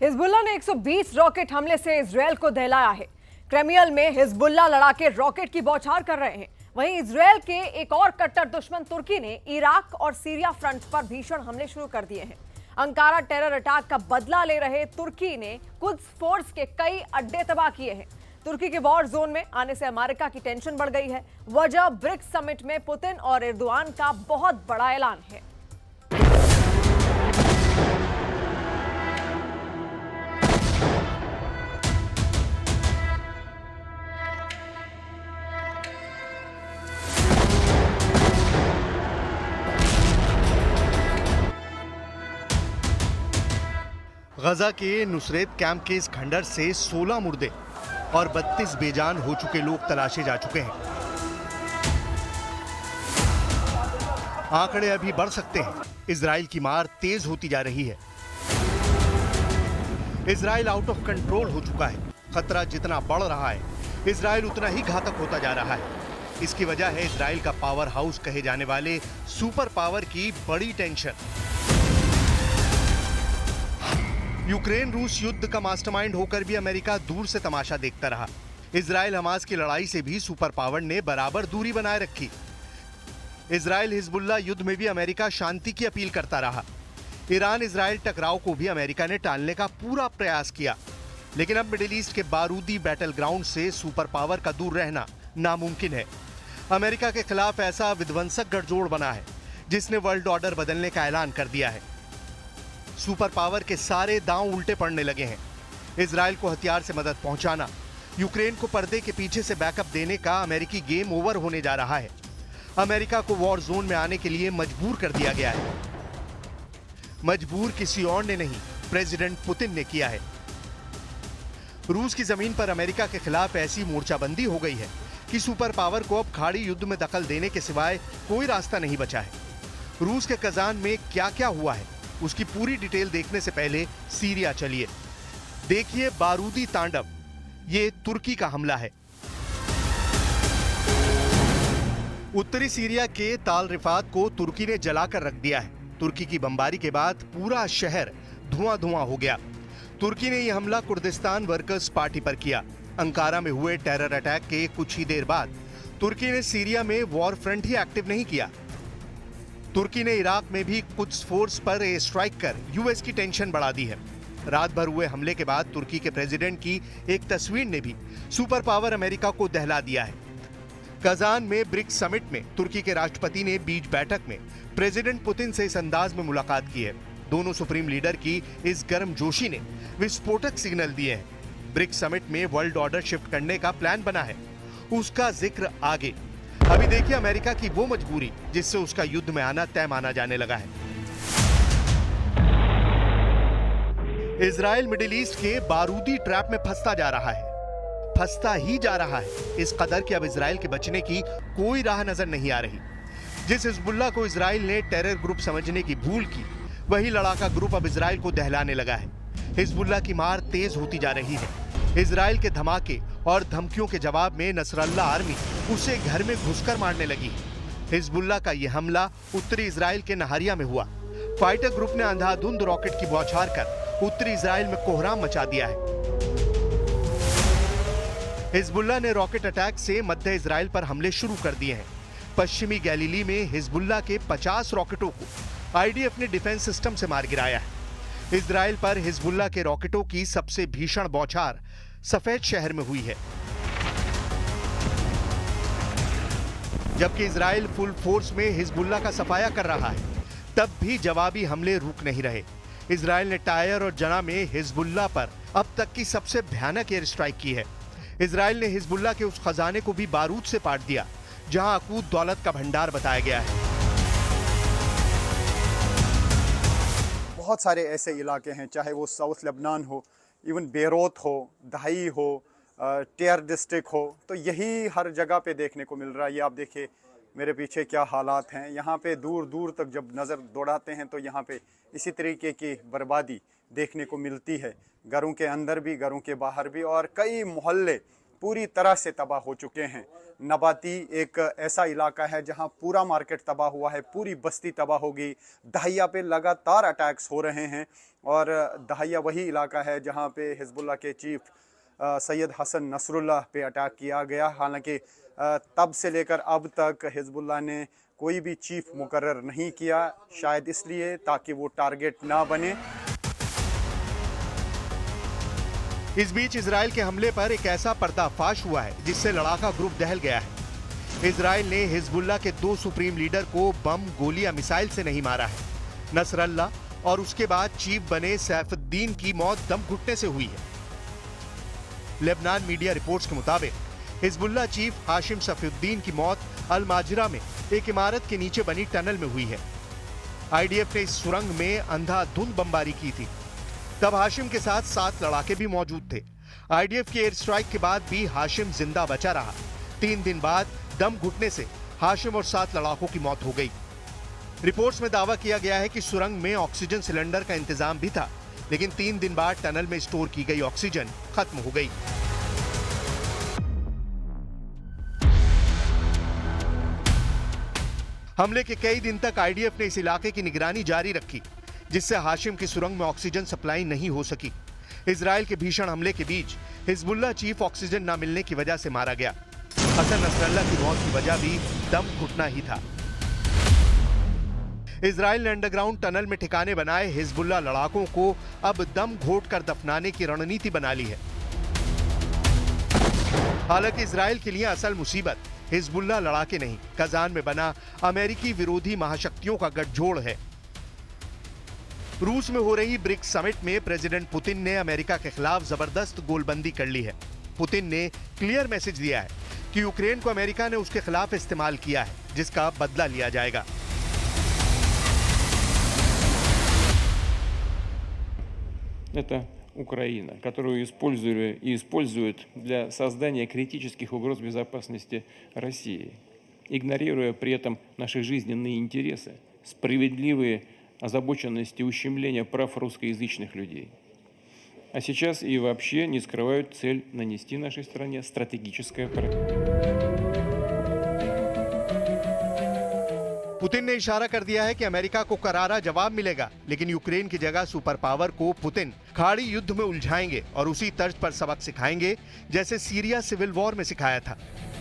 Hezbollah ने 120 rocket हमले से इजरायल को दहलाया है। क्रेमियल में हिजबुल्लाह लड़ाके रॉकेट की बौछार कर रहे हैं। वहीं इजरायल के एक और कट्टर दुश्मन तुर्की ने इराक और सीरिया फ्रंट पर भीषण हमले शुरू कर दिए हैं। अंकारा टेरर अटैक का बदला ले रहे तुर्की ने कुद्स फोर्स के कई अड्डे तबाह किए हैं। तुर्की के वॉर जोन में आने से अमेरिका की टेंशन बढ़ गई है। वजह ब्रिक्स समिट में पुतिन और एर्दोआन का बहुत बड़ा ऐलान है। गजा के नुसरत कैंप के इस खंडर से 16 मुर्दे और 32 बेजान हो चुके लोग तलाशे जा चुके हैं। आंकड़े अभी बढ़ सकते हैं। इजराइल की मार तेज होती जा रही है। इजराइल आउट ऑफ कंट्रोल हो चुका है। खतरा जितना बढ़ रहा है, इजराइल उतना ही घातक होता जा रहा है। इसकी वजह है इजराइल का पावर हाउस कहे जाने वाले सुपर पावर की बड़ी टेंशन। यूक्रेन रूस युद्ध का मास्टरमाइंड होकर भी अमेरिका दूर से तमाशा देखता रहा। इजराइल हमास की लड़ाई से भी सुपर पावर ने बराबर दूरी बनाए रखी। इजराइल हिजबुल्लाह युद्ध में भी अमेरिका शांति की अपील करता रहा। ईरान इजराइल टकराव को भी अमेरिका ने टालने का पूरा प्रयास किया। लेकिन अब मिडिल ईस्ट के बारूदी बैटल ग्राउंड से सुपर पावर का दूर रहना नामुमकिन है। अमेरिका के खिलाफ ऐसा विध्वंसक गठजोड़ बना है जिसने वर्ल्ड ऑर्डर बदलने का ऐलान कर दिया है। सुपर पावर के सारे दांव उल्टे पड़ने लगे हैं। इजराइल को हथियार से मदद पहुंचाना, यूक्रेन को पर्दे के पीछे से बैकअप देने का अमेरिकी गेम ओवर होने जा रहा है। अमेरिका को वॉर जोन में आने के लिए मजबूर कर दिया गया है। मजबूर किसी और ने नहीं, प्रेसिडेंट पुतिन ने किया है। रूस की जमीन पर अमेरिका के खिलाफ ऐसी मोर्चाबंदी हो गई है कि सुपर पावर को अब खाड़ी युद्ध में दखल देने के सिवाय कोई रास्ता नहीं बचा है। रूस के कजान में क्या क्या हुआ है, उसकी पूरी डिटेल देखने से पहले सीरिया चलिए। देखिए बारूदी तांडव, ये तुर्की का हमला है। उत्तरी सीरिया के ताल रिफात को तुर्की ने जलाकर रख दिया है। तुर्की की बमबारी के बाद पूरा शहर धुआं धुआं हो गया। तुर्की ने यह हमला कुर्दिस्तान वर्कर्स पार्टी पर किया। अंकारा में हुए टेरर अटैक के कुछ ही देर बाद तुर्की ने सीरिया में वॉर फ्रंट ही एक्टिव नहीं किया। तुर्की ने इराक में भी कुछ फोर्स पर एयर स्ट्राइक कर यूएस की टेंशन बढ़ा दी है। रात भर हुए हमले के बाद तुर्की के प्रेसिडेंट की एक तस्वीर ने भी सुपर पावर अमेरिका को दहला दिया है। कजान में ब्रिक्स समिट में तुर्की के राष्ट्रपति ने बीच बैठक में प्रेसिडेंट पुतिन से इस अंदाज में मुलाकात की है। दोनों सुप्रीम लीडर की इस गर्मजोशी ने विस्फोटक सिग्नल दिए हैं। ब्रिक्स समिट में वर्ल्ड ऑर्डर शिफ्ट करने का प्लान बना है, उसका जिक्र आगे। अभी देखिए अमेरिका की वो मजबूरी जिससे उसका युद्ध में आना तय माना जाने लगा है। इजराइल मिडिल ईस्ट के बारूदी ट्रैप में फंसता जा रहा है, फंसता ही जा रहा है। इस कदर कि अब इजराइल के बचने की कोई राह नजर नहीं आ रही। जिस हिजबुल्लाह को इजराइल ने टेरर ग्रुप समझने की भूल की, वही लड़ाका ग्रुप अब इजराइल को दहलाने लगा है। हिजबुल्लाह की मार तेज होती जा रही है। इजराइल के धमाके और धमकियों के जवाब में नसरल्लाह आर्मी उसे घर में घुसकर मारने लगी। हिजबुल्लाह का यह हमला उत्तरी इजराइल के नहारिया में हुआ। फाइटर ग्रुप ने अंधाधुंध रॉकेट की बौछार कर उत्तरी इजराइल में कोहराम मचा दिया है। हिजबुल्लाह ने रॉकेट अटैक से मध्य इजराइल पर हमले शुरू कर दिए हैं। पश्चिमी गैलीली में हिजबुल्लाह के 50 रॉकेटों को आईडीएफ ने डिफेंस सिस्टम से मार गिराया है। इजराइल पर हिजबुल्लाह के रॉकेटों की सबसे भीषण बौछार सफेद शहर में हुई है। जबकि इजराइल फुल फोर्स में हिजबुल्लाह का सफाया कर रहा है, तब भी जवाबी हमले रुक नहीं रहे। इजराइल ने टायर और जना में हिजबुल्लाह पर अब तक की सबसे भयानक एयर स्ट्राइक की है। इजराइल ने हिजबुल्लाह के उस खजाने को भी बारूद से पाट दिया जहां अकूत दौलत का भंडार बताया गया है। बहुत सारे ऐसे इलाके हैं, चाहे वो साउथ लेबनान हो, इवन बेरोत हो, दहाई हो, टेयर डिस्ट्रिक्ट हो, तो यही हर जगह पे देखने को मिल रहा है। ये आप देखिए मेरे पीछे क्या हालात हैं। यहाँ पे दूर दूर तक जब नज़र दौड़ाते हैं तो यहाँ पे इसी तरीके की बर्बादी देखने को मिलती है, घरों के अंदर भी, घरों के बाहर भी। और कई मोहल्ले पूरी तरह से तबाह हो चुके हैं। नबाती एक ऐसा इलाका है जहां पूरा मार्केट तबाह हुआ है, पूरी बस्ती तबाह हो गई। दहिया पे लगातार अटैक्स हो रहे हैं और दहिया वही इलाका है जहां पे हिजबुल्लाह के चीफ सैयद हसन नसरुल्लाह पे अटैक किया गया। हालांकि तब से लेकर अब तक हिजबुल्लाह ने कोई भी चीफ मुकर्रर नहीं किया, शायद इसलिए ताकि वो टारगेट ना बने। इस बीच इजराइल के हमले पर एक ऐसा पर्दाफाश हुआ है जिससे लड़ाका ग्रुप दहल गया है। इजराइल ने हिजबुल्लाह के 2 सुप्रीम लीडर को बम, गोली या मिसाइल से नहीं मारा है। नसरल्लाह और उसके बाद चीफ बने सैफुद्दीन की मौत दम घुटने से हुई है। लेबनान मीडिया रिपोर्ट्स के मुताबिक हिजबुल्लाह चीफ हाशिम सफीउद्दीन की मौत अल माजरा में एक इमारत के नीचे बनी टनल में हुई है। आईडीएफ ने इस सुरंग में अंधाधुंध बमबारी की थी। तब हाशिम के साथ 7 लड़ाके भी मौजूद थे। आईडीएफ के एयर स्ट्राइक के बाद भी हाशिम जिंदा बचा रहा। 3 दिन बाद दम घुटने से हाशिम और 7 लड़ाकों की मौत हो गई। रिपोर्ट्स में दावा किया गया है कि सुरंग में ऑक्सीजन सिलेंडर का इंतजाम भी था, लेकिन 3 दिन बाद टनल में स्टोर की गई ऑक्सीजन खत्म हो गई। हमले के कई दिन तक आईडीएफ ने इस इलाके की निगरानी जारी रखी, जिससे हाशिम की सुरंग में ऑक्सीजन सप्लाई नहीं हो सकी। इजराइल के भीषण हमले के बीच हिजबुल्लाह चीफ ऑक्सीजन न मिलने की वजह से मारा गया। हसन नसरल्लाह की मौत की वजह भी दम घुटना ही था। इजराइल ने अंडरग्राउंड टनल में ठिकाने बनाए हिजबुल्लाह लड़ाकों को अब दम घोट कर दफनाने की रणनीति बना ली है। हालांकि इजराइल के लिए असल मुसीबत हिजबुल्लाह लड़ाके नहीं, कजान में बना अमेरिकी विरोधी महाशक्तियों का गठजोड़ है। रूस में हो रही ब्रिक्स समिट में प्रेसिडेंट पुतिन ने अमेरिका के खिलाफ जबरदस्त गोलबंदी कर ली है। पुतिन ने क्लियर मैसेज दिया है कि यूक्रेन को अमेरिका ने उसके खिलाफ इस्तेमाल किया है, जिसका बदला लिया जाएगा। Это Украина, которую использовали и используют для создания критических угроз безопасности России, игнорируя при этом наши жизненные интересы, справедливые озабоченность и ущемление прав русскоязычных людей. А сейчас и вообще не скрывают цель нанести нашей стране стратегическое поражение. पुतिन ने इशारा कर दिया है कि अमेरिका को करारा जवाब मिलेगा, लेकिन यूक्रेन की जगह सुपर पावर को पुतिन खाड़ी युद्ध में उलझाएंगे और उसी तर्ज पर सबक सिखाएंगे जैसे सीरिया सिविल वॉर में सिखाया था।